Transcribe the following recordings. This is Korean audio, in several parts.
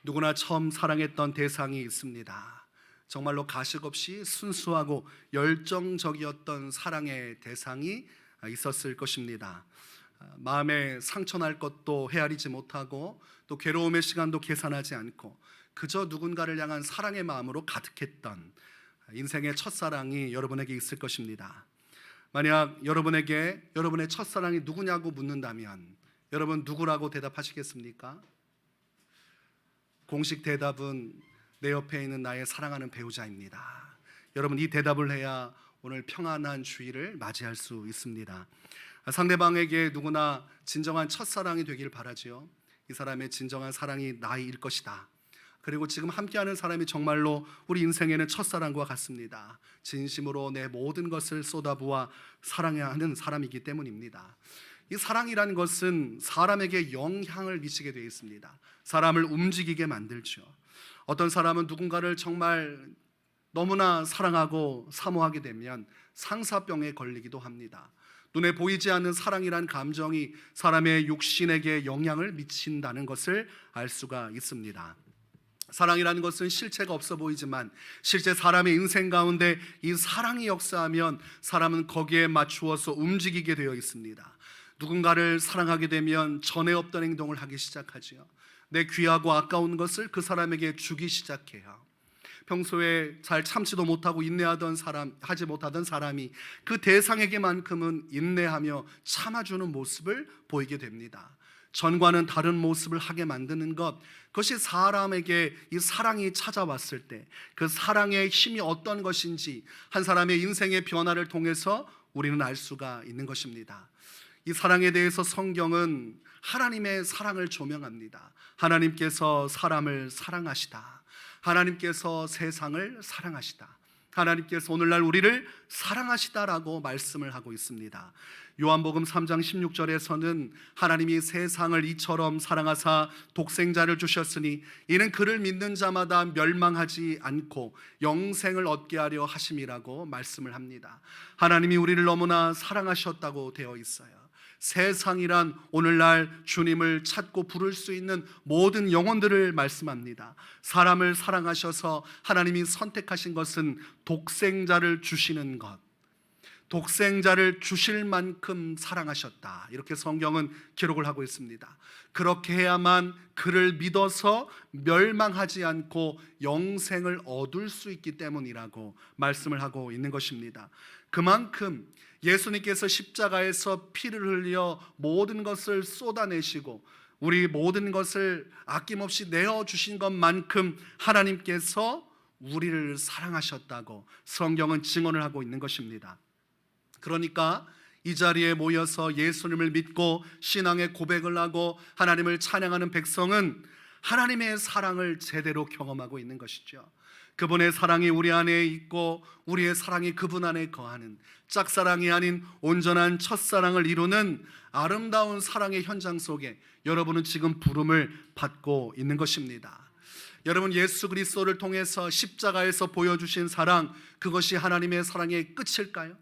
누구나 처음 사랑했던 대상이 있습니다. 정말로 가식 없이 순수하고 열정적이었던 사랑의 대상이 있었을 것입니다. 마음에 상처날 것도 헤아리지 못하고 또 괴로움의 시간도 계산하지 않고 그저 누군가를 향한 사랑의 마음으로 가득했던 인생의 첫사랑이 여러분에게 있을 것입니다. 만약 여러분에게 여러분의 첫사랑이 누구냐고 묻는다면 여러분 누구라고 대답하시겠습니까? 공식 대답은 내 옆에 있는 나의 사랑하는 배우자입니다. 여러분, 이 대답을 해야 오늘 평안한 주일을 맞이할 수 있습니다. 상대방에게 누구나 진정한 첫사랑이 되길 바라지요. 이 사람의 진정한 사랑이 나일 것이다. 그리고 지금 함께하는 사람이 정말로 우리 인생에는 첫사랑과 같습니다. 진심으로 내 모든 것을 쏟아부어 사랑해야 하는 사람이기 때문입니다. 이 사랑이라는 것은 사람에게 영향을 미치게 되어 있습니다. 사람을 움직이게 만들죠. 어떤 사람은 누군가를 정말 너무나 사랑하고 사모하게 되면 상사병에 걸리기도 합니다. 눈에 보이지 않는 사랑이란 감정이 사람의 육신에게 영향을 미친다는 것을 알 수가 있습니다. 사랑이라는 것은 실체가 없어 보이지만 실제 사람의 인생 가운데 이 사랑이 역사하면 사람은 거기에 맞추어서 움직이게 되어 있습니다. 누군가를 사랑하게 되면 전에 없던 행동을 하기 시작하지요. 내 귀하고 아까운 것을 그 사람에게 주기 시작해요. 평소에 잘 참지도 못하고 하지 못하던 사람이 그 대상에게만큼은 인내하며 참아주는 모습을 보이게 됩니다. 전과는 다른 모습을 하게 만드는 것, 그것이 사람에게 이 사랑이 찾아왔을 때 그 사랑의 힘이 어떤 것인지 한 사람의 인생의 변화를 통해서 우리는 알 수가 있는 것입니다. 이 사랑에 대해서 성경은 하나님의 사랑을 조명합니다. 하나님께서 사람을 사랑하시다. 하나님께서 세상을 사랑하시다. 하나님께서 오늘날 우리를 사랑하시다라고 말씀을 하고 있습니다. 요한복음 3장 16절에서는 하나님이 세상을 이처럼 사랑하사 독생자를 주셨으니 이는 그를 믿는 자마다 멸망하지 않고 영생을 얻게 하려 하심이라고 말씀을 합니다. 하나님이 우리를 너무나 사랑하셨다고 되어 있어요. 세상이란 오늘날 주님을 찾고 부를 수 있는 모든 영혼들을 말씀합니다. 사람을 사랑하셔서 하나님이 선택하신 것은 독생자를 주시는 것, 독생자를 주실 만큼 사랑하셨다. 이렇게 성경은 기록을 하고 있습니다. 그렇게 해야만 그를 믿어서 멸망하지 않고 영생을 얻을 수 있기 때문이라고 말씀을 하고 있는 것입니다. 그만큼 예수님께서 십자가에서 피를 흘려 모든 것을 쏟아내시고 우리 모든 것을 아낌없이 내어주신 것만큼 하나님께서 우리를 사랑하셨다고 성경은 증언을 하고 있는 것입니다. 그러니까 이 자리에 모여서 예수님을 믿고 신앙의 고백을 하고 하나님을 찬양하는 백성은 하나님의 사랑을 제대로 경험하고 있는 것이죠. 그분의 사랑이 우리 안에 있고 우리의 사랑이 그분 안에 거하는 짝사랑이 아닌 온전한 첫사랑을 이루는 아름다운 사랑의 현장 속에 여러분은 지금 부름을 받고 있는 것입니다. 여러분, 예수 그리스도를 통해서 십자가에서 보여주신 사랑, 그것이 하나님의 사랑의 끝일까요?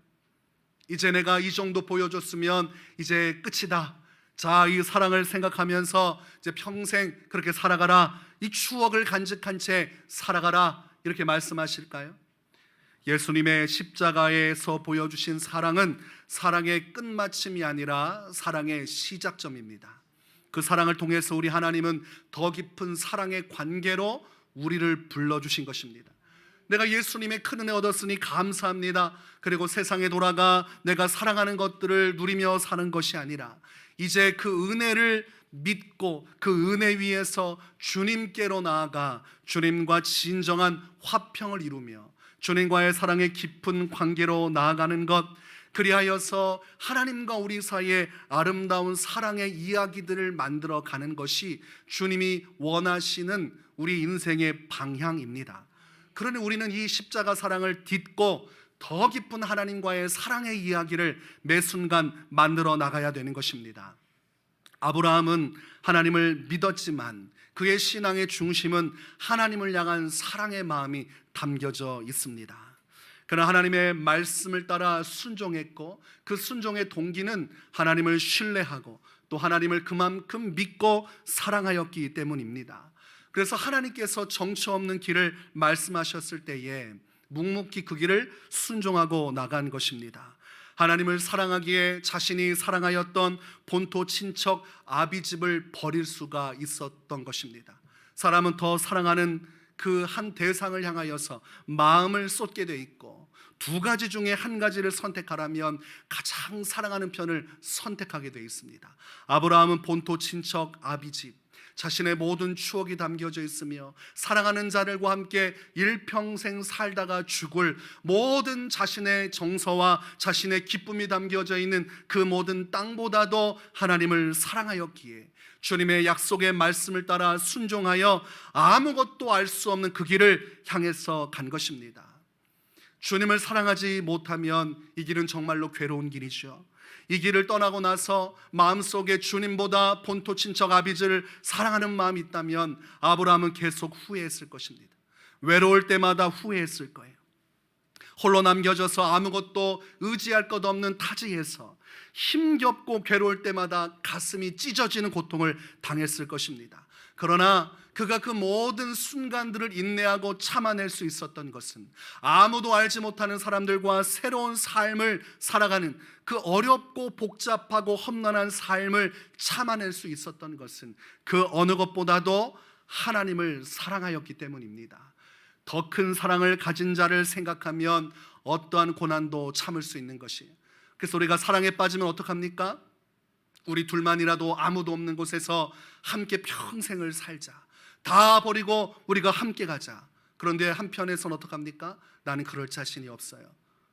이제 내가 이 정도 보여줬으면 이제 끝이다. 자, 이 사랑을 생각하면서 이제 평생 그렇게 살아가라. 이 추억을 간직한 채 살아가라. 이렇게 말씀하실까요? 예수님의 십자가에서 보여주신 사랑은 사랑의 끝마침이 아니라 사랑의 시작점입니다. 그 사랑을 통해서 우리 하나님은 더 깊은 사랑의 관계로 우리를 불러주신 것입니다. 내가 예수님의 큰 은혜 얻었으니 감사합니다. 그리고 세상에 돌아가 내가 사랑하는 것들을 누리며 사는 것이 아니라 이제 그 은혜를 믿고 그 은혜 위에서 주님께로 나아가 주님과 진정한 화평을 이루며 주님과의 사랑의 깊은 관계로 나아가는 것, 그리하여서 하나님과 우리 사이에 아름다운 사랑의 이야기들을 만들어 가는 것이 주님이 원하시는 우리 인생의 방향입니다. 그러니 우리는 이 십자가 사랑을 딛고 더 깊은 하나님과의 사랑의 이야기를 매 순간 만들어 나가야 되는 것입니다. 아브라함은 하나님을 믿었지만 그의 신앙의 중심은 하나님을 향한 사랑의 마음이 담겨져 있습니다. 그러나 하나님의 말씀을 따라 순종했고 그 순종의 동기는 하나님을 신뢰하고 또 하나님을 그만큼 믿고 사랑하였기 때문입니다. 그래서 하나님께서 정처 없는 길을 말씀하셨을 때에 묵묵히 그 길을 순종하고 나간 것입니다. 하나님을 사랑하기에 자신이 사랑하였던 본토 친척 아비집을 버릴 수가 있었던 것입니다. 사람은 더 사랑하는 그 한 대상을 향하여서 마음을 쏟게 돼 있고, 두 가지 중에 한 가지를 선택하라면 가장 사랑하는 편을 선택하게 돼 있습니다. 아브라함은 본토 친척 아비집, 자신의 모든 추억이 담겨져 있으며 사랑하는 자들과 함께 일평생 살다가 죽을 모든 자신의 정서와 자신의 기쁨이 담겨져 있는 그 모든 땅보다도 하나님을 사랑하였기에 주님의 약속의 말씀을 따라 순종하여 아무것도 알 수 없는 그 길을 향해서 간 것입니다. 주님을 사랑하지 못하면 이 길은 정말로 괴로운 길이죠. 이 길을 떠나고 나서 마음속에 주님보다 본토 친척 아비즈를 사랑하는 마음이 있다면 아브라함은 계속 후회했을 것입니다. 외로울 때마다 후회했을 거예요. 홀로 남겨져서 아무것도 의지할 것 없는 타지에서 힘겹고 괴로울 때마다 가슴이 찢어지는 고통을 당했을 것입니다. 그러나 그가 그 모든 순간들을 인내하고 참아낼 수 있었던 것은 아무도 알지 못하는 사람들과 새로운 삶을 살아가는 그 어렵고 복잡하고 험난한 삶을 참아낼 수 있었던 것은 그 어느 것보다도 하나님을 사랑하였기 때문입니다. 더 큰 사랑을 가진 자를 생각하면 어떠한 고난도 참을 수 있는 것이에요. 그래서 우리가 사랑에 빠지면 어떡합니까? 우리 둘만이라도 아무도 없는 곳에서 함께 평생을 살자. 다 버리고 우리가 함께 가자. 그런데 한편에서는 어떡합니까? 나는 그럴 자신이 없어요.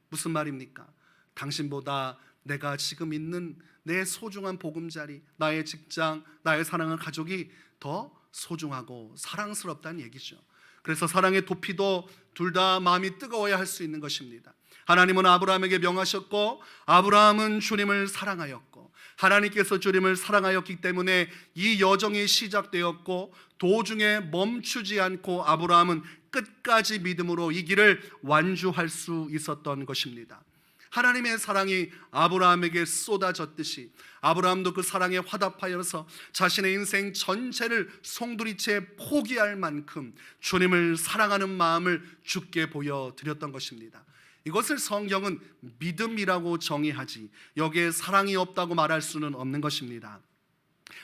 무슨 말입니까? 당신보다 내가 지금 있는 내 소중한 보금자리, 나의 직장, 나의 사랑하는 가족이 더 소중하고 사랑스럽다는 얘기죠. 그래서 사랑의 도피도 둘 다 마음이 뜨거워야 할 수 있는 것입니다. 하나님은 아브라함에게 명하셨고 아브라함은 주님을 사랑하였고 하나님께서 주님을 사랑하였기 때문에 이 여정이 시작되었고 도중에 멈추지 않고 아브라함은 끝까지 믿음으로 이 길을 완주할 수 있었던 것입니다. 하나님의 사랑이 아브라함에게 쏟아졌듯이 아브라함도 그 사랑에 화답하여서 자신의 인생 전체를 송두리째 포기할 만큼 주님을 사랑하는 마음을 주께 보여드렸던 것입니다. 이것을 성경은 믿음이라고 정의하지 여기에 사랑이 없다고 말할 수는 없는 것입니다.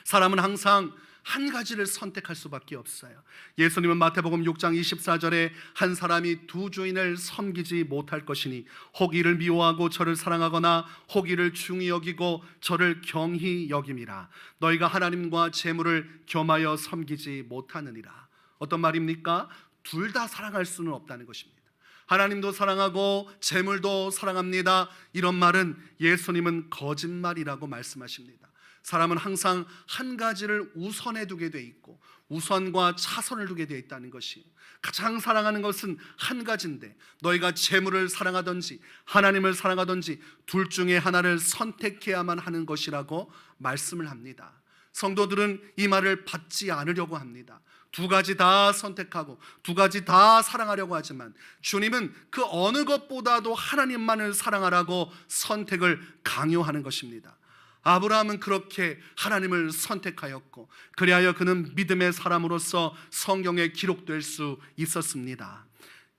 사람은 항상 한 가지를 선택할 수밖에 없어요. 예수님은 마태복음 6장 24절에 한 사람이 두 주인을 섬기지 못할 것이니 혹 이를 미워하고 저를 사랑하거나 혹 이를 중히 여기고 저를 경히 여김이라. 너희가 하나님과 재물을 겸하여 섬기지 못하느니라. 어떤 말입니까? 둘 다 사랑할 수는 없다는 것입니다. 하나님도 사랑하고 재물도 사랑합니다. 이런 말은 예수님은 거짓말이라고 말씀하십니다. 사람은 항상 한 가지를 우선에 두게 돼 있고 우선과 차선을 두게 돼 있다는 것이에요. 가장 사랑하는 것은 한 가지인데 너희가 재물을 사랑하든지 하나님을 사랑하든지 둘 중에 하나를 선택해야만 하는 것이라고 말씀을 합니다. 성도들은 이 말을 받지 않으려고 합니다. 두 가지 다 선택하고 두 가지 다 사랑하려고 하지만 주님은 그 어느 것보다도 하나님만을 사랑하라고 선택을 강요하는 것입니다. 아브라함은 그렇게 하나님을 선택하였고 그리하여 그는 믿음의 사람으로서 성경에 기록될 수 있었습니다.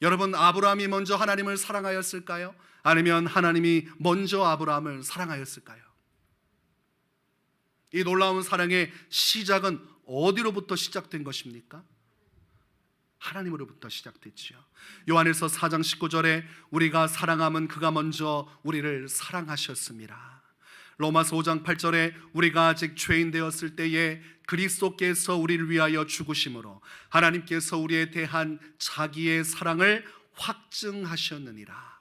여러분, 아브라함이 먼저 하나님을 사랑하였을까요? 아니면 하나님이 먼저 아브라함을 사랑하였을까요? 이 놀라운 사랑의 시작은 어디로부터 시작된 것입니까? 하나님으로부터 시작됐지요. 요한일서 4장 19절에 우리가 사랑함은 그가 먼저 우리를 사랑하셨습니다. 로마서 5장 8절에 우리가 아직 죄인 되었을 때에 그리스도께서 우리를 위하여 죽으심으로 하나님께서 우리에 대한 자기의 사랑을 확증하셨느니라.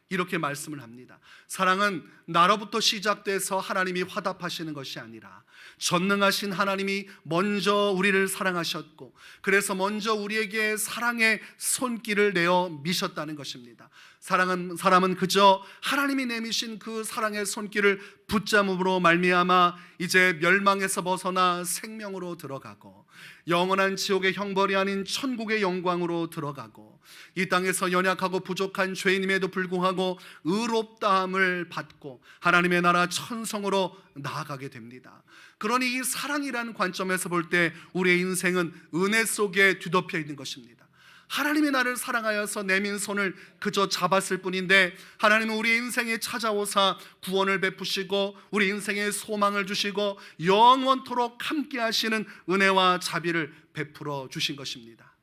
이렇게 말씀을 합니다. 사랑은 나로부터 시작돼서 하나님이 화답하시는 것이 아니라 전능하신 하나님이 먼저 우리를 사랑하셨고 그래서 먼저 우리에게 사랑의 손길을 내어 미셨다는 것입니다. 사람은 그저 하나님이 내미신 그 사랑의 손길을 붙잡음으로 말미암아 이제 멸망에서 벗어나 생명으로 들어가고 영원한 지옥의 형벌이 아닌 천국의 영광으로 들어가고, 이 땅에서 연약하고 부족한 죄인임에도 불구하고 의롭다함을 받고 하나님의 나라 천성으로 나아가게 됩니다. 그러니 이 사랑이라는 관점에서 볼 때 우리의 인생은 은혜 속에 뒤덮여 있는 것입니다. 하나님이 나를 사랑하여서 내민 손을 그저 잡았을 뿐인데, 하나님은 우리 인생에 찾아오사 구원을 베푸시고 우리 인생에 소망을 주시고 영원토록 함께 하시는 은혜와 자비를 베풀어 주신 것입니다.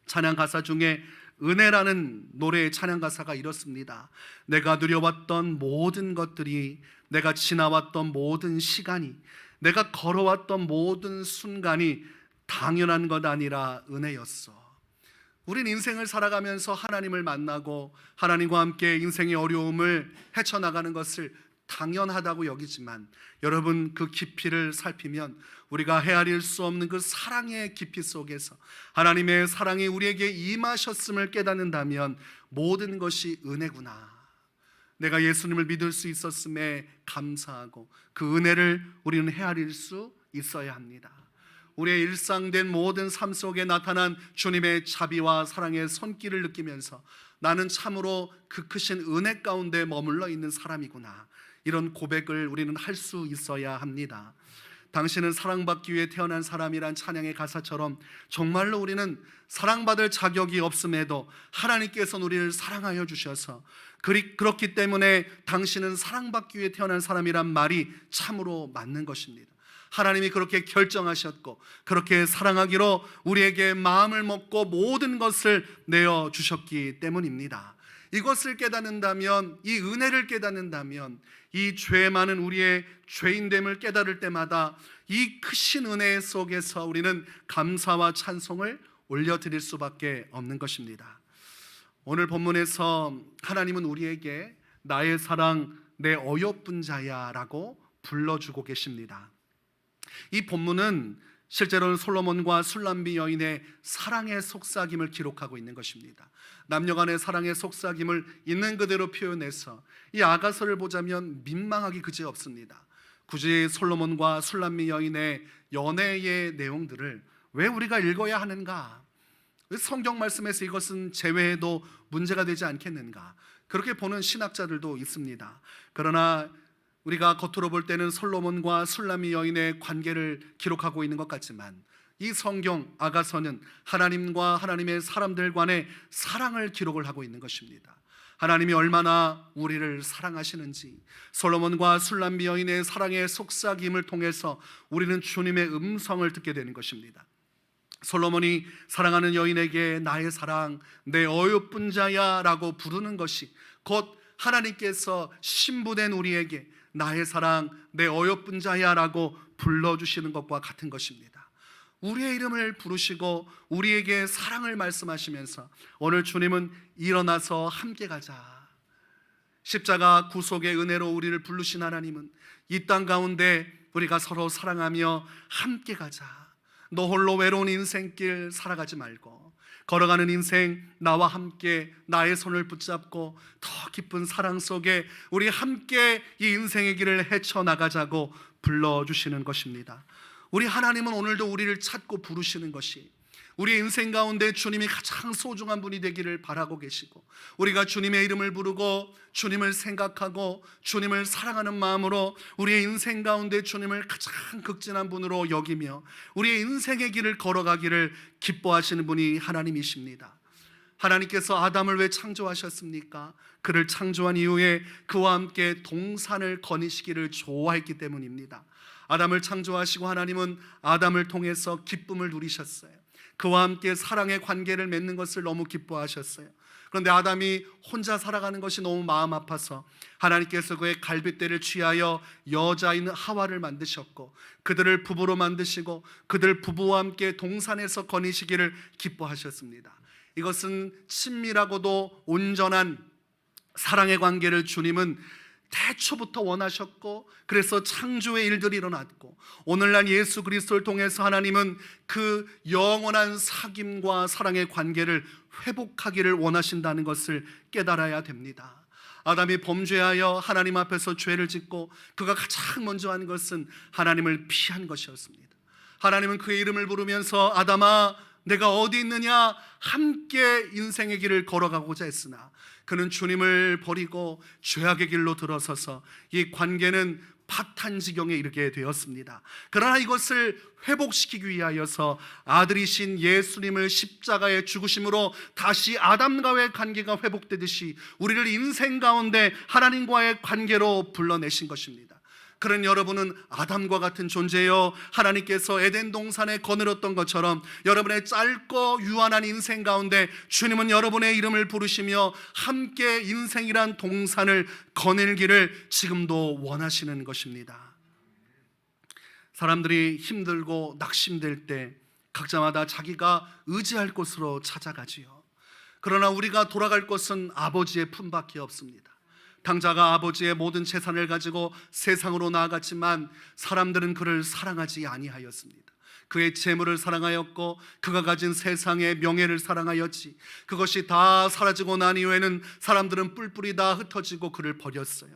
찬양 가사 중에 은혜라는 노래의 찬양 가사가 이렇습니다. 내가 누려왔던 모든 것들이, 내가 지나왔던 모든 시간이, 내가 걸어왔던 모든 순간이 당연한 것 아니라 은혜였어. 우린 인생을 살아가면서 하나님을 만나고 하나님과 함께 인생의 어려움을 헤쳐나가는 것을 당연하다고 여기지만, 여러분, 그 깊이를 살피면 우리가 헤아릴 수 없는 그 사랑의 깊이 속에서 하나님의 사랑이 우리에게 임하셨음을 깨닫는다면 모든 것이 은혜구나, 내가 예수님을 믿을 수 있었음에 감사하고 그 은혜를 우리는 헤아릴 수 있어야 합니다. 우리의 일상된 모든 삶 속에 나타난 주님의 자비와 사랑의 손길을 느끼면서 나는 참으로 그 크신 은혜 가운데 머물러 있는 사람이구나, 이런 고백을 우리는 할 수 있어야 합니다. 당신은 사랑받기 위해 태어난 사람이란 찬양의 가사처럼 정말로 우리는 사랑받을 자격이 없음에도 하나님께서 우리를 사랑하여 주셔서, 그렇기 때문에 당신은 사랑받기 위해 태어난 사람이란 말이 참으로 맞는 것입니다. 하나님이 그렇게 결정하셨고 그렇게 사랑하기로 우리에게 마음을 먹고 모든 것을 내어주셨기 때문입니다. 이것을 깨닫는다면, 이 은혜를 깨닫는다면, 이 죄 많은 우리의 죄인됨을 깨달을 때마다 이 크신 은혜 속에서 우리는 감사와 찬송을 올려드릴 수밖에 없는 것입니다. 오늘 본문에서 하나님은 우리에게 나의 사랑, 내 어여쁜 자야 라고 불러주고 계십니다. 이 본문은 실제로는 솔로몬과 술람비 여인의 사랑의 속삭임을 기록하고 있는 것입니다. 남녀간의 사랑의 속삭임을 있는 그대로 표현해서 이 아가서를 보자면 민망하기 그지없습니다. 굳이 솔로몬과 술람비 여인의 연애의 내용들을 왜 우리가 읽어야 하는가? 성경 말씀에서 이것은 제외해도 문제가 되지 않겠는가? 그렇게 보는 신학자들도 있습니다. 그러나 우리가 겉으로 볼 때는 솔로몬과 술람미 여인의 관계를 기록하고 있는 것 같지만, 이 성경 아가서는 하나님과 하나님의 사람들 간의 사랑을 기록을 하고 있는 것입니다. 하나님이 얼마나 우리를 사랑하시는지, 솔로몬과 술람미 여인의 사랑의 속삭임을 통해서 우리는 주님의 음성을 듣게 되는 것입니다. 솔로몬이 사랑하는 여인에게 나의 사랑, 내 어여쁜 자야 라고 부르는 것이 곧 하나님께서 신부된 우리에게 나의 사랑, 내 어여쁜 자야 라고 불러주시는 것과 같은 것입니다. 우리의 이름을 부르시고 우리에게 사랑을 말씀하시면서 오늘 주님은 일어나서 함께 가자, 십자가 구속의 은혜로 우리를 부르신 하나님은 이 땅 가운데 우리가 서로 사랑하며 함께 가자, 너 홀로 외로운 인생길 살아가지 말고 걸어가는 인생 나와 함께 나의 손을 붙잡고 더 깊은 사랑 속에 우리 함께 이 인생의 길을 헤쳐나가자고 불러주시는 것입니다. 우리 하나님은 오늘도 우리를 찾고 부르시는 것이, 우리 인생 가운데 주님이 가장 소중한 분이 되기를 바라고 계시고, 우리가 주님의 이름을 부르고 주님을 생각하고 주님을 사랑하는 마음으로 우리의 인생 가운데 주님을 가장 극진한 분으로 여기며 우리의 인생의 길을 걸어가기를 기뻐하시는 분이 하나님이십니다. 하나님께서 아담을 왜 창조하셨습니까? 그를 창조한 이후에 그와 함께 동산을 거니시기를 좋아했기 때문입니다. 아담을 창조하시고 하나님은 아담을 통해서 기쁨을 누리셨어요. 그와 함께 사랑의 관계를 맺는 것을 너무 기뻐하셨어요. 그런데 아담이 혼자 살아가는 것이 너무 마음 아파서 하나님께서 그의 갈빗대를 취하여 여자인 하와를 만드셨고 그들을 부부로 만드시고 그들 부부와 함께 동산에서 거니시기를 기뻐하셨습니다. 이것은 친밀하고도 온전한 사랑의 관계를 주님은 태초부터 원하셨고, 그래서 창조의 일들이 일어났고, 오늘날 예수 그리스도를 통해서 하나님은 그 영원한 사귐과 사랑의 관계를 회복하기를 원하신다는 것을 깨달아야 됩니다. 아담이 범죄하여 하나님 앞에서 죄를 짓고 그가 가장 먼저 한 것은 하나님을 피한 것이었습니다. 하나님은 그의 이름을 부르면서 아담아 내가 어디 있느냐 함께 인생의 길을 걸어가고자 했으나 그는 주님을 버리고 죄악의 길로 들어서서 이 관계는 파탄지경에 이르게 되었습니다. 그러나 이것을 회복시키기 위하여서 아들이신 예수님을 십자가에 죽으심으로 다시 아담과의 관계가 회복되듯이 우리를 인생 가운데 하나님과의 관계로 불러내신 것입니다. 그런 여러분은 아담과 같은 존재요, 하나님께서 에덴 동산에 거느렸던 것처럼 여러분의 짧고 유한한 인생 가운데 주님은 여러분의 이름을 부르시며 함께 인생이란 동산을 거닐기를 지금도 원하시는 것입니다. 사람들이 힘들고 낙심될 때 각자마다 자기가 의지할 곳으로 찾아가지요. 그러나 우리가 돌아갈 곳은 아버지의 품밖에 없습니다. 당자가 아버지의 모든 재산을 가지고 세상으로 나아갔지만 사람들은 그를 사랑하지 아니하였습니다. 그의 재물을 사랑하였고 그가 가진 세상의 명예를 사랑하였지, 그것이 다 사라지고 난 이후에는 사람들은 뿔뿔이 다 흩어지고 그를 버렸어요.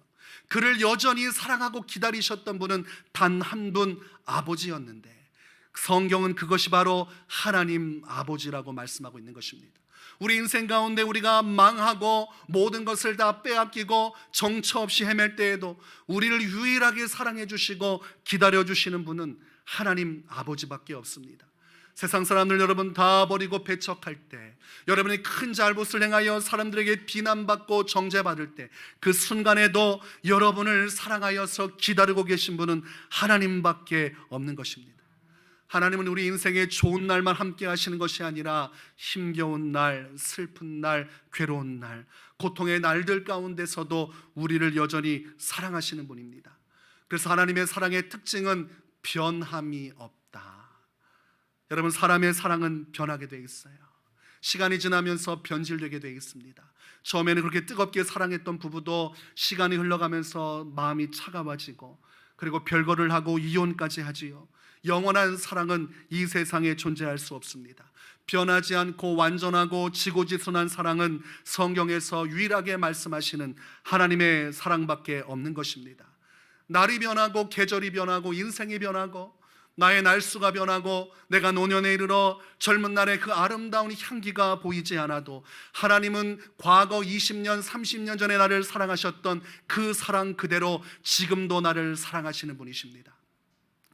그를 여전히 사랑하고 기다리셨던 분은 단 한 분, 아버지였는데 성경은 그것이 바로 하나님 아버지라고 말씀하고 있는 것입니다. 우리 인생 가운데 우리가 망하고 모든 것을 다 빼앗기고 정처 없이 헤맬 때에도 우리를 유일하게 사랑해 주시고 기다려 주시는 분은 하나님 아버지밖에 없습니다. 세상 사람들 여러분 다 버리고 배척할 때, 여러분이 큰 잘못을 행하여 사람들에게 비난받고 정죄받을 때 그 순간에도 여러분을 사랑하여서 기다리고 계신 분은 하나님밖에 없는 것입니다. 하나님은 우리 인생의 좋은 날만 함께 하시는 것이 아니라 힘겨운 날, 슬픈 날, 괴로운 날, 고통의 날들 가운데서도 우리를 여전히 사랑하시는 분입니다. 그래서 하나님의 사랑의 특징은 변함이 없다. 여러분, 사람의 사랑은 변하게 돼 있어요. 시간이 지나면서 변질되게 돼 있습니다. 처음에는 그렇게 뜨겁게 사랑했던 부부도 시간이 흘러가면서 마음이 차가워지고 그리고 별거를 하고 이혼까지 하지요. 영원한 사랑은 이 세상에 존재할 수 없습니다. 변하지 않고 완전하고 지고지순한 사랑은 성경에서 유일하게 말씀하시는 하나님의 사랑밖에 없는 것입니다. 날이 변하고 계절이 변하고 인생이 변하고 나의 날수가 변하고 내가 노년에 이르러 젊은 날의 그 아름다운 향기가 보이지 않아도 하나님은 과거 20년, 30년 전에 나를 사랑하셨던 그 사랑 그대로 지금도 나를 사랑하시는 분이십니다.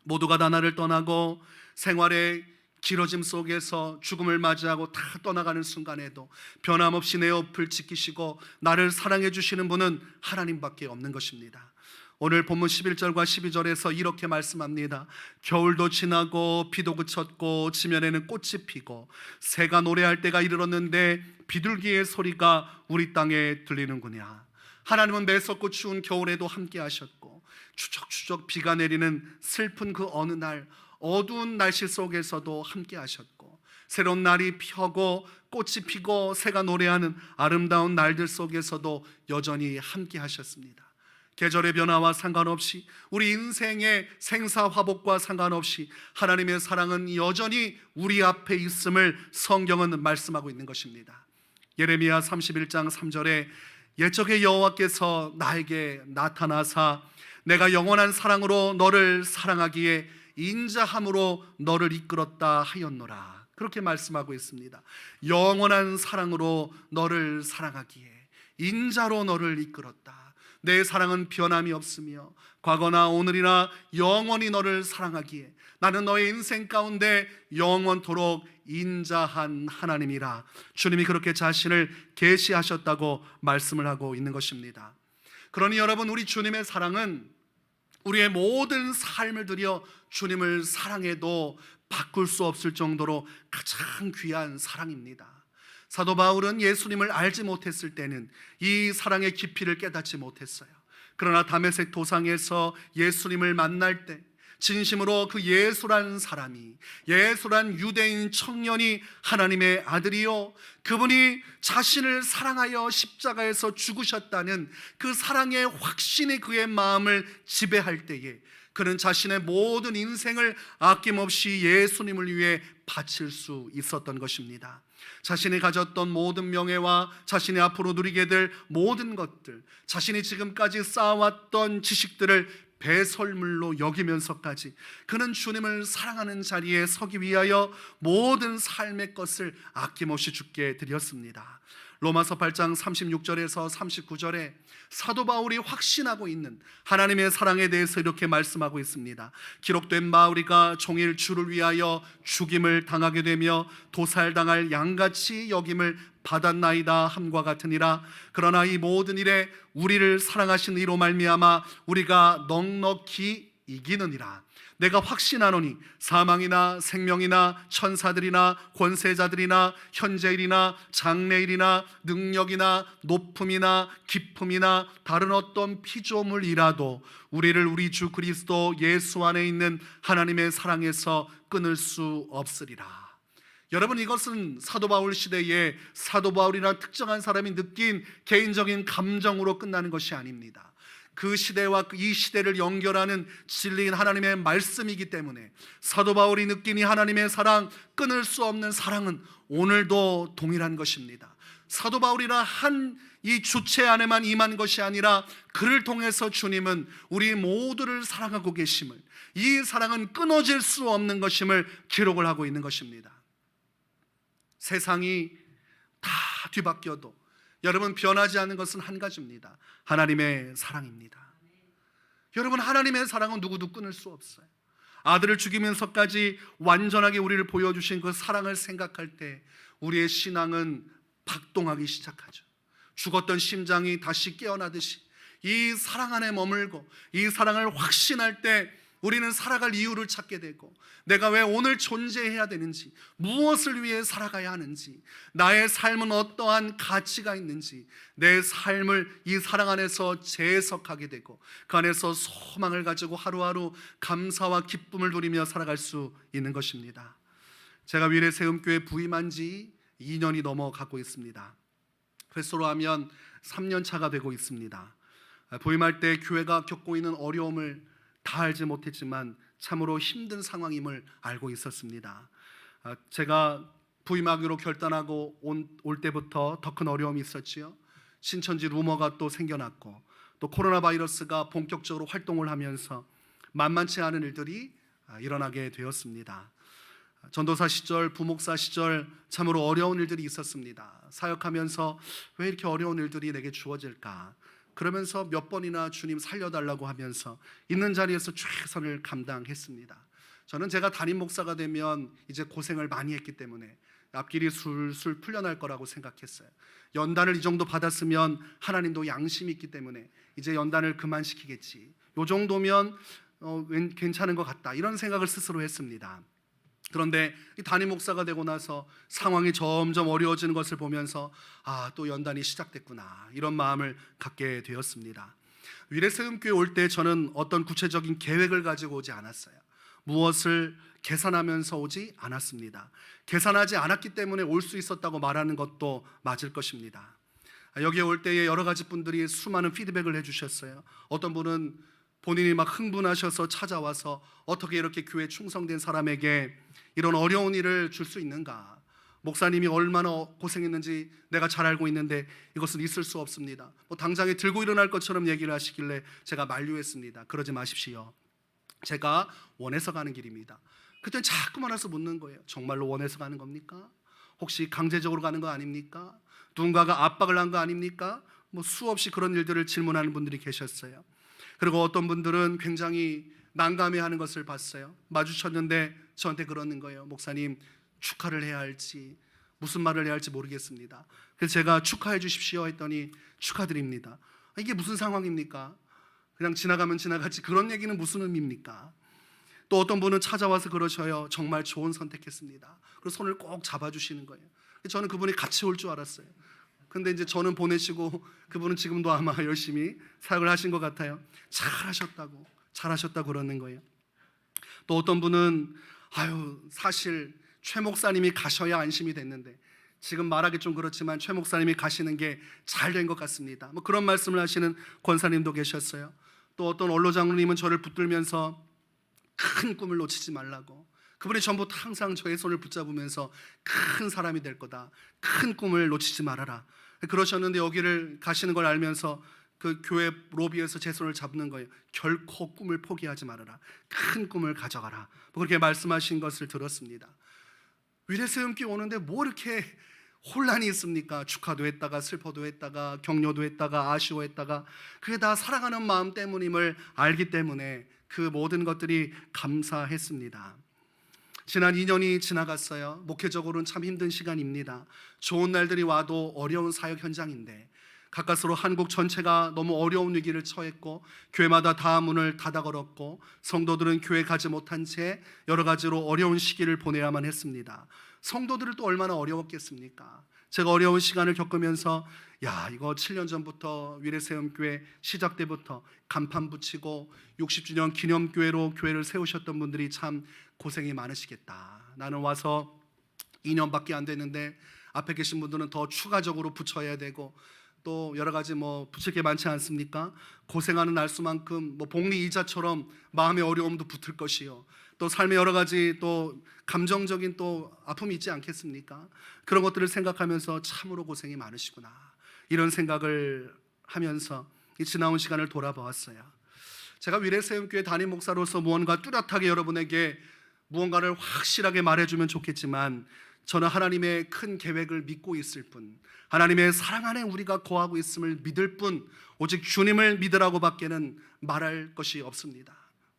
모두가 다 나를 떠나고 생활의 길어짐 속에서 죽음을 맞이하고 다 떠나가는 순간에도 변함없이 내 옆을 지키시고 나를 사랑해 주시는 분은 하나님밖에 없는 것입니다. 오늘 본문 11절과 12절에서 이렇게 말씀합니다. 겨울도 지나고 비도 그쳤고 지면에는 꽃이 피고 새가 노래할 때가 이르렀는데 비둘기의 소리가 우리 땅에 들리는구나. 하나님은 매섭고 추운 겨울에도 함께 하셨고 추적추적 비가 내리는 슬픈 그 어느 날 어두운 날씨 속에서도 함께 하셨고 새로운 날이 펴고 꽃이 피고 새가 노래하는 아름다운 날들 속에서도 여전히 함께 하셨습니다. 계절의 변화와 상관없이 우리 인생의 생사화복과 상관없이 하나님의 사랑은 여전히 우리 앞에 있음을 성경은 말씀하고 있는 것입니다. 예레미야 31장 3절에 옛적의 여호와께서 나에게 나타나사 내가 영원한 사랑으로 너를 사랑하기에 인자함으로 너를 이끌었다 하였노라. 그렇게 말씀하고 있습니다. 영원한 사랑으로 너를 사랑하기에 인자로 너를 이끌었다. 내 사랑은 변함이 없으며 과거나 오늘이나 영원히 너를 사랑하기에 나는 너의 인생 가운데 영원토록 인자한 하나님이라. 주님이 그렇게 자신을 계시하셨다고 말씀을 하고 있는 것입니다. 그러니 여러분, 우리 주님의 사랑은 우리의 모든 삶을 들여 주님을 사랑해도 바꿀 수 없을 정도로 가장 귀한 사랑입니다. 사도 바울은 예수님을 알지 못했을 때는 이 사랑의 깊이를 깨닫지 못했어요. 그러나 다메섹 도상에서 예수님을 만날 때 진심으로 그 예수란 사람이, 예수란 유대인 청년이 하나님의 아들이요, 그분이 자신을 사랑하여 십자가에서 죽으셨다는 그 사랑의 확신이 그의 마음을 지배할 때에 그는 자신의 모든 인생을 아낌없이 예수님을 위해 바칠 수 있었던 것입니다. 자신이 가졌던 모든 명예와 자신이 앞으로 누리게 될 모든 것들, 자신이 지금까지 쌓아왔던 지식들을 배설물로 여기면서까지 그는 주님을 사랑하는 자리에 서기 위하여 모든 삶의 것을 아낌없이 주께 드렸습니다. 로마서 8장 36절에서 39절에 사도 바울이 확신하고 있는 하나님의 사랑에 대해서 이렇게 말씀하고 있습니다. 기록된 바 우리가 종일 주를 위하여 죽임을 당하게 되며 도살당할 양같이 여김을 받았나이다 함과 같으니라. 그러나 이 모든 일에 우리를 사랑하신 이로 말미암아 우리가 넉넉히 이기느니라. 내가 확신하노니 사망이나 생명이나 천사들이나 권세자들이나 현재일이나 장래일이나 능력이나 높음이나 깊음이나 다른 어떤 피조물이라도 우리를 우리 주 그리스도 예수 안에 있는 하나님의 사랑에서 끊을 수 없으리라. 여러분, 이것은 사도 바울 시대에 사도 바울이나 특정한 사람이 느낀 개인적인 감정으로 끝나는 것이 아닙니다. 그 시대와 이 시대를 연결하는 진리인 하나님의 말씀이기 때문에 사도 바울이 느낀 이 하나님의 사랑, 끊을 수 없는 사랑은 오늘도 동일한 것입니다. 사도 바울이라 한 이 주체 안에만 임한 것이 아니라 그를 통해서 주님은 우리 모두를 사랑하고 계심을, 이 사랑은 끊어질 수 없는 것임을 기록을 하고 있는 것입니다. 세상이 다 뒤바뀌어도 여러분, 변하지 않는 것은 한 가지입니다. 하나님의 사랑입니다. 여러분, 하나님의 사랑은 누구도 끊을 수 없어요. 아들을 죽이면서까지 완전하게 우리를 보여주신 그 사랑을 생각할 때 우리의 신앙은 박동하기 시작하죠. 죽었던 심장이 다시 깨어나듯이 이 사랑 안에 머물고 이 사랑을 확신할 때 우리는 살아갈 이유를 찾게 되고, 내가 왜 오늘 존재해야 되는지, 무엇을 위해 살아가야 하는지, 나의 삶은 어떠한 가치가 있는지, 내 삶을 이 사랑 안에서 재해석하게 되고 그 안에서 소망을 가지고 하루하루 감사와 기쁨을 누리며 살아갈 수 있는 것입니다. 제가 위례세움교회 부임한 지 2년이 넘어가고 있습니다. 횟수로 하면 3년 차가 되고 있습니다. 부임할 때 교회가 겪고 있는 어려움을 다 알지 못했지만 참으로 힘든 상황임을 알고 있었습니다. 제가 부임하기로 결단하고 올 때부터 더 큰 어려움이 있었지요. 신천지 루머가 또 생겨났고, 또 코로나 바이러스가 본격적으로 활동을 하면서 만만치 않은 일들이 일어나게 되었습니다. 전도사 시절, 부목사 시절 참으로 어려운 일들이 있었습니다. 사역하면서 왜 이렇게 어려운 일들이 내게 주어질까? 그러면서 몇 번이나 주님 살려달라고 하면서 있는 자리에서 최선을 감당했습니다. 저는 제가 담임 목사가 되면 이제 고생을 많이 했기 때문에 앞길이 술술 풀려날 거라고 생각했어요. 연단을 이 정도 받았으면 하나님도 양심이 있기 때문에 이제 연단을 그만시키겠지, 이 정도면 괜찮은 것 같다, 이런 생각을 스스로 했습니다. 그런데 이 담임 목사가 되고 나서 상황이 점점 어려워지는 것을 보면서 또 연단이 시작됐구나, 이런 마음을 갖게 되었습니다. 위례세움교회 올 때 저는 어떤 구체적인 계획을 가지고 오지 않았어요. 무엇을 계산하면서 오지 않았습니다. 계산하지 않았기 때문에 올 수 있었다고 말하는 것도 맞을 것입니다. 여기에 올 때에 여러 가지 분들이 수많은 피드백을 해주셨어요. 어떤 분은 본인이 막 흥분하셔서 찾아와서 어떻게 이렇게 교회에 충성된 사람에게 이런 어려운 일을 줄 수 있는가, 목사님이 얼마나 고생했는지 내가 잘 알고 있는데 이것은 있을 수 없습니다, 당장에 들고 일어날 것처럼 얘기를 하시길래 제가 만류했습니다. 그러지 마십시오. 제가 원해서 가는 길입니다. 그때는 자꾸만 와서 묻는 거예요. 정말로 원해서 가는 겁니까? 혹시 강제적으로 가는 거 아닙니까? 누군가가 압박을 한 거 아닙니까? 수없이 그런 일들을 질문하는 분들이 계셨어요. 그리고 어떤 분들은 굉장히 난감해하는 것을 봤어요. 마주쳤는데 저한테 그러는 거예요. 목사님, 축하를 해야 할지 무슨 말을 해야 할지 모르겠습니다. 그래서 제가 축하해 주십시오 했더니 축하드립니다. 이게 무슨 상황입니까? 그냥 지나가면 지나갔지 그런 얘기는 무슨 의미입니까? 또 어떤 분은 찾아와서 그러셔요. 정말 좋은 선택했습니다. 그리고 손을 꼭 잡아주시는 거예요. 저는 그분이 같이 올 줄 알았어요. 근데 이제 저는 보내시고 그분은 지금도 아마 열심히 사역을 하신 것 같아요. 잘하셨다고 그러는 거예요. 또 어떤 분은 사실 최 목사님이 가셔야 안심이 됐는데, 지금 말하기 좀 그렇지만 최 목사님이 가시는 게 잘 된 것 같습니다, 그런 말씀을 하시는 권사님도 계셨어요. 또 어떤 원로 장로님은 저를 붙들면서 큰 꿈을 놓치지 말라고, 그분이 전부 항상 저의 손을 붙잡으면서 큰 사람이 될 거다, 큰 꿈을 놓치지 말아라 그러셨는데, 여기를 가시는 걸 알면서 그 교회 로비에서 제 손을 잡는 거예요. 결코 꿈을 포기하지 말아라. 큰 꿈을 가져가라. 뭐 그렇게 말씀하신 것을 들었습니다. 위례세움교회 오는데 뭐 이렇게 혼란이 있습니까? 축하도 했다가 슬퍼도 했다가 격려도 했다가 아쉬워했다가 그게 다 사랑하는 마음 때문임을 알기 때문에 그 모든 것들이 감사했습니다. 지난 2년이 지나갔어요. 목회적으로는 참 힘든 시간입니다. 좋은 날들이 와도 어려운 사역 현장인데 가까스로 한국 전체가 너무 어려운 위기를 처했고 교회마다 다 문을 닫아 걸었고 성도들은 교회 가지 못한 채 여러 가지로 어려운 시기를 보내야만 했습니다. 성도들을 또 얼마나 어려웠겠습니까? 제가 어려운 시간을 겪으면서 이거 7년 전부터 위례세움교회 시작 때부터 간판 붙이고 60주년 기념교회로 교회를 세우셨던 분들이 참 고생이 많으시겠다. 나는 와서 2년밖에 안 됐는데 앞에 계신 분들은 더 추가적으로 붙여야 되고 또 여러 가지 붙일 게 많지 않습니까? 고생하는 날수만큼 복리 이자처럼 마음의 어려움도 붙을 것이요. 또 삶의 여러 가지 또 감정적인 또 아픔이 있지 않겠습니까? 그런 것들을 생각하면서 참으로 고생이 많으시구나. 이런 생각을 하면서 이 지나온 시간을 돌아보았어요. 제가 위례세움교회 담임 목사로서 무언가 뚜렷하게 여러분에게 무언가를 확실하게 말해주면 좋겠지만 저는 하나님의 큰 계획을 믿고 있을 뿐, 하나님의 사랑 안에 우리가 거하고 있음을 믿을 뿐, 오직 주님을 믿으라고 밖에는 말할 것이 없습니다.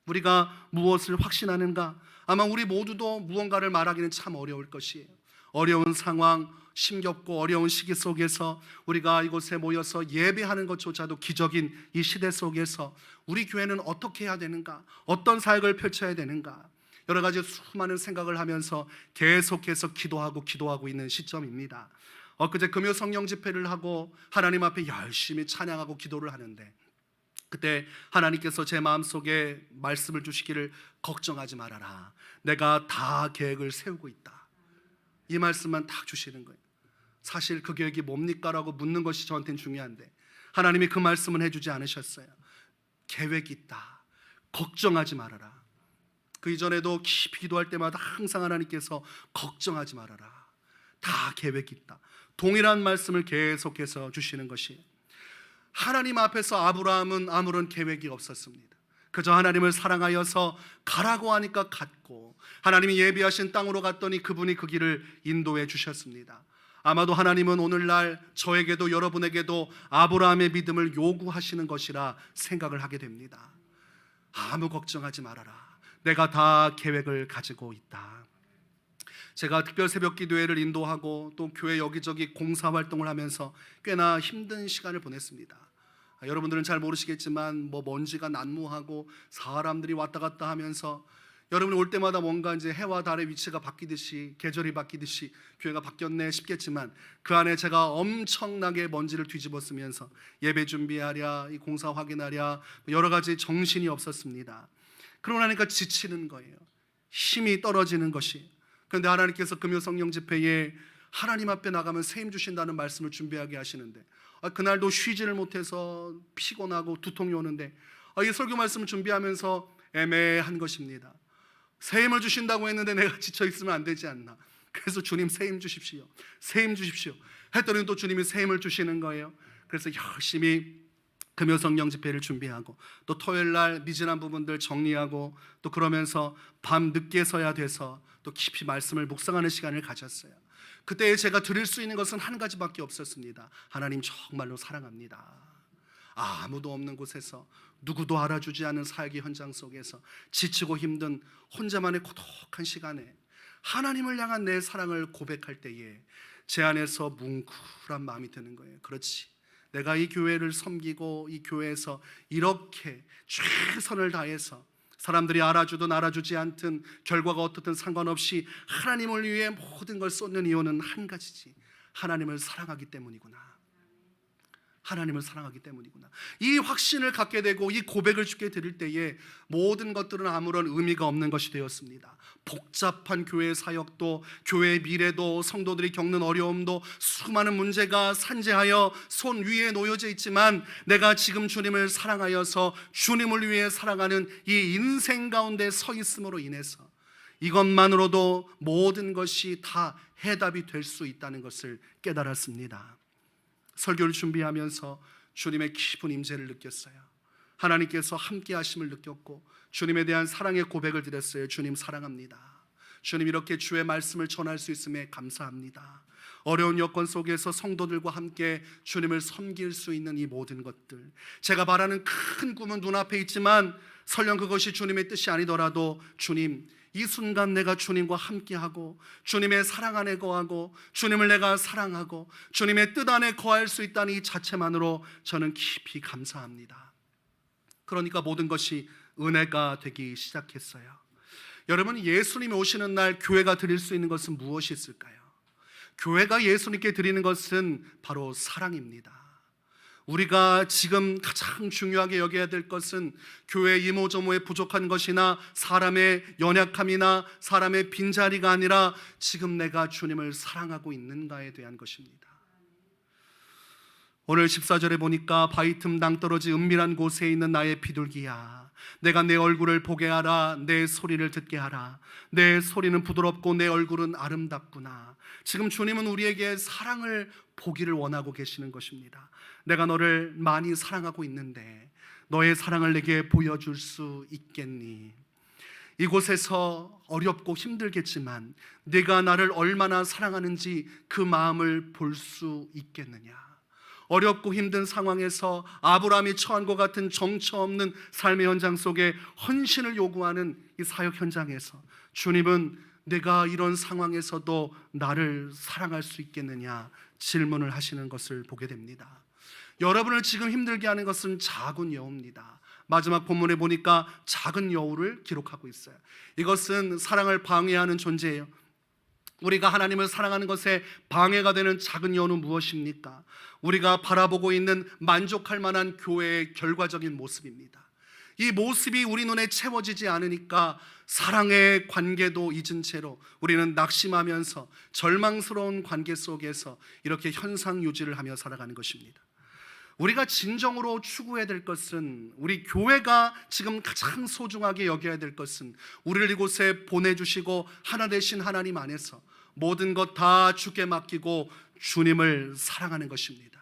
우리가 무엇을 확신하는가? 아마 우리 모두도 무언가를 말하기는 참 어려울 것이에요. 어려운 상황, 힘겹고 어려운 시기 속에서 우리가 이곳에 모여서 예배하는 것조차도 기적인 이 시대 속에서 우리 교회는 어떻게 해야 되는가? 어떤 사역을 펼쳐야 되는가? 여러 가지 수많은 생각을 하면서 계속해서 기도하고 있는 시점입니다. 엊그제 금요 성령 집회를 하고 하나님 앞에 열심히 찬양하고 기도를 하는데 그때 하나님께서 제 마음속에 말씀을 주시기를 걱정하지 말아라. 내가 다 계획을 세우고 있다. 이 말씀만 딱 주시는 거예요. 사실 그 계획이 뭡니까? 라고 묻는 것이 저한테는 중요한데 하나님이 그 말씀은 해주지 않으셨어요. 계획이 있다. 걱정하지 말아라. 그 이전에도 깊이 기도할 때마다 항상 하나님께서 걱정하지 말아라. 다 계획이 있다. 동일한 말씀을 계속해서 주시는 것이 하나님 앞에서 아브라함은 아무런 계획이 없었습니다. 그저 하나님을 사랑하여서 가라고 하니까 갔고 하나님이 예비하신 땅으로 갔더니 그분이 그 길을 인도해 주셨습니다. 아마도 하나님은 오늘날 저에게도 여러분에게도 아브라함의 믿음을 요구하시는 것이라 생각을 하게 됩니다. 아무 걱정하지 말아라. 내가 다 계획을 가지고 있다. 제가 특별 새벽 기도회를 인도하고 또 교회 여기저기 공사활동을 하면서 꽤나 힘든 시간을 보냈습니다. 여러분들은 잘 모르시겠지만 먼지가 난무하고 사람들이 왔다 갔다 하면서 여러분이 올 때마다 뭔가 이제 해와 달의 위치가 바뀌듯이 계절이 바뀌듯이 교회가 바뀌었네 싶겠지만 그 안에 제가 엄청나게 먼지를 뒤집어 쓰면서 예배 준비하랴 이 공사 확인하랴 여러 가지 정신이 없었습니다. 그러고 나니까 지치는 거예요. 힘이 떨어지는 것이. 그런데 하나님께서 금요 성령 집회에 하나님 앞에 나가면 세임 주신다는 말씀을 준비하게 하시는데 그날도 쉬지를 못해서 피곤하고 두통이 오는데 이 설교 말씀을 준비하면서 애매한 것입니다. 세임을 주신다고 했는데 내가 지쳐 있으면 안 되지 않나. 그래서 주님 세임 주십시오. 세임 주십시오. 했더니 또 주님이 세임을 주시는 거예요. 그래서 열심히 금요 성령 집회를 준비하고 또 토요일 날 미진한 부분들 정리하고 또 그러면서 밤 늦게서야 돼서 또 깊이 말씀을 묵상하는 시간을 가졌어요. 그때 제가 드릴 수 있는 것은 한 가지밖에 없었습니다. 하나님 정말로 사랑합니다. 아무도 없는 곳에서 누구도 알아주지 않은 사역의 현장 속에서 지치고 힘든 혼자만의 고독한 시간에 하나님을 향한 내 사랑을 고백할 때에 제 안에서 뭉클한 마음이 드는 거예요. 그렇지, 내가 이 교회를 섬기고 이 교회에서 이렇게 최선을 다해서 사람들이 알아주든 알아주지 않든 결과가 어떻든 상관없이 하나님을 위해 모든 걸 쏟는 이유는 한 가지지. 하나님을 사랑하기 때문이구나. 하나님을 사랑하기 때문이구나. 이 확신을 갖게 되고 이 고백을 주께 드릴 때에 모든 것들은 아무런 의미가 없는 것이 되었습니다. 복잡한 교회 사역도 교회의 미래도 성도들이 겪는 어려움도 수많은 문제가 산재하여 손 위에 놓여져 있지만 내가 지금 주님을 사랑하여서 주님을 위해 살아가는 이 인생 가운데 서 있음으로 인해서 이것만으로도 모든 것이 다 해답이 될 수 있다는 것을 깨달았습니다. 설교를 준비하면서 주님의 깊은 임재를 느꼈어요. 하나님께서 함께 하심을 느꼈고 주님에 대한 사랑의 고백을 드렸어요. 주님 사랑합니다. 주님 이렇게 주의 말씀을 전할 수 있음에 감사합니다. 어려운 여건 속에서 성도들과 함께 주님을 섬길 수 있는 이 모든 것들, 제가 바라는 큰 꿈은 눈앞에 있지만 설령 그것이 주님의 뜻이 아니더라도 주님, 이 순간 내가 주님과 함께하고 주님의 사랑 안에 거하고 주님을 내가 사랑하고 주님의 뜻 안에 거할 수 있다는 이 자체만으로 저는 깊이 감사합니다. 그러니까 모든 것이 은혜가 되기 시작했어요. 여러분, 예수님이 오시는 날 교회가 드릴 수 있는 것은 무엇이 있을까요? 교회가 예수님께 드리는 것은 바로 사랑입니다. 우리가 지금 가장 중요하게 여겨야 될 것은 교회 이모저모에 부족한 것이나 사람의 연약함이나 사람의 빈자리가 아니라 지금 내가 주님을 사랑하고 있는가에 대한 것입니다. 오늘 14절에 보니까 바위 틈 낭떠러지 은밀한 곳에 있는 나의 비둘기야, 내가 내 얼굴을 보게 하라, 내 소리를 듣게 하라. 내 소리는 부드럽고 내 얼굴은 아름답구나. 지금 주님은 우리에게 사랑을 보기를 원하고 계시는 것입니다. 내가 너를 많이 사랑하고 있는데 너의 사랑을 내게 보여줄 수 있겠니? 이곳에서 어렵고 힘들겠지만 네가 나를 얼마나 사랑하는지 그 마음을 볼 수 있겠느냐? 어렵고 힘든 상황에서 아브라함이 처한 것 같은 정처 없는 삶의 현장 속에 헌신을 요구하는 이 사역 현장에서 주님은 내가 이런 상황에서도 나를 사랑할 수 있겠느냐 질문을 하시는 것을 보게 됩니다. 여러분을 지금 힘들게 하는 것은 작은 여우입니다. 마지막 본문에 보니까 작은 여우를 기록하고 있어요. 이것은 사랑을 방해하는 존재예요. 우리가 하나님을 사랑하는 것에 방해가 되는 작은 여우는 무엇입니까? 우리가 바라보고 있는 만족할 만한 교회의 결과적인 모습입니다. 이 모습이 우리 눈에 채워지지 않으니까 사랑의 관계도 잊은 채로 우리는 낙심하면서 절망스러운 관계 속에서 이렇게 현상 유지를 하며 살아가는 것입니다. 우리가 진정으로 추구해야 될 것은, 우리 교회가 지금 가장 소중하게 여겨야 될 것은 우리를 이곳에 보내주시고 하나 되신 하나님 안에서 모든 것 다 주께 맡기고 주님을 사랑하는 것입니다.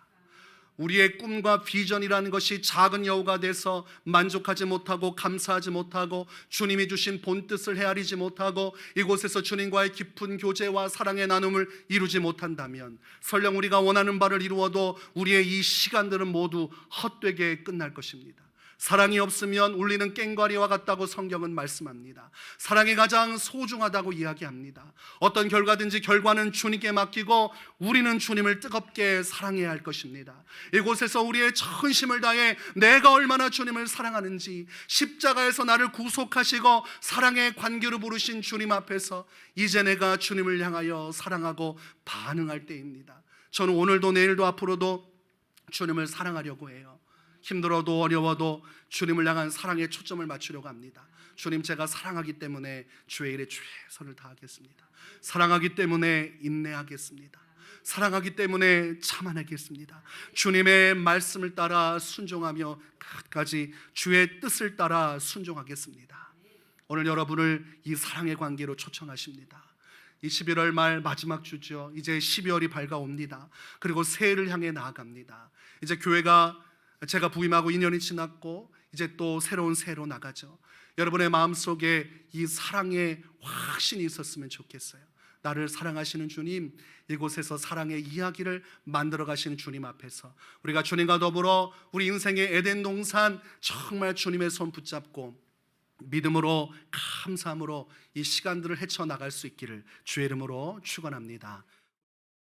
우리의 꿈과 비전이라는 것이 작은 여우가 돼서 만족하지 못하고 감사하지 못하고 주님이 주신 본뜻을 헤아리지 못하고 이곳에서 주님과의 깊은 교제와 사랑의 나눔을 이루지 못한다면 설령 우리가 원하는 바를 이루어도 우리의 이 시간들은 모두 헛되게 끝날 것입니다. 사랑이 없으면 울리는 꽹과리와 같다고 성경은 말씀합니다. 사랑이 가장 소중하다고 이야기합니다. 어떤 결과든지 결과는 주님께 맡기고 우리는 주님을 뜨겁게 사랑해야 할 것입니다. 이곳에서 우리의 전심을 다해 내가 얼마나 주님을 사랑하는지, 십자가에서 나를 구속하시고 사랑의 관계로 부르신 주님 앞에서 이제 내가 주님을 향하여 사랑하고 반응할 때입니다. 저는 오늘도 내일도 앞으로도 주님을 사랑하려고 해요. 힘들어도 어려워도 주님을 향한 사랑에 초점을 맞추려고 합니다. 주님, 제가 사랑하기 때문에 주의 일에 최선을 다하겠습니다. 사랑하기 때문에 인내하겠습니다. 사랑하기 때문에 참아내겠습니다. 주님의 말씀을 따라 순종하며 끝까지 주의 뜻을 따라 순종하겠습니다. 오늘 여러분을 이 사랑의 관계로 초청하십니다. 이 11월 말 마지막 주죠. 이제 12월이 밝아옵니다. 그리고 새해를 향해 나아갑니다. 이제 교회가, 제가 부임하고 2년이 지났고 이제 또 새로운 새해로 나가죠. 여러분의 마음속에 이 사랑의 확신이 있었으면 좋겠어요. 나를 사랑하시는 주님, 이곳에서 사랑의 이야기를 만들어 가시는 주님 앞에서 우리가 주님과 더불어 우리 인생의 에덴 동산 정말 주님의 손 붙잡고 믿음으로 감사함으로 이 시간들을 헤쳐나갈 수 있기를 주의 이름으로 축원합니다.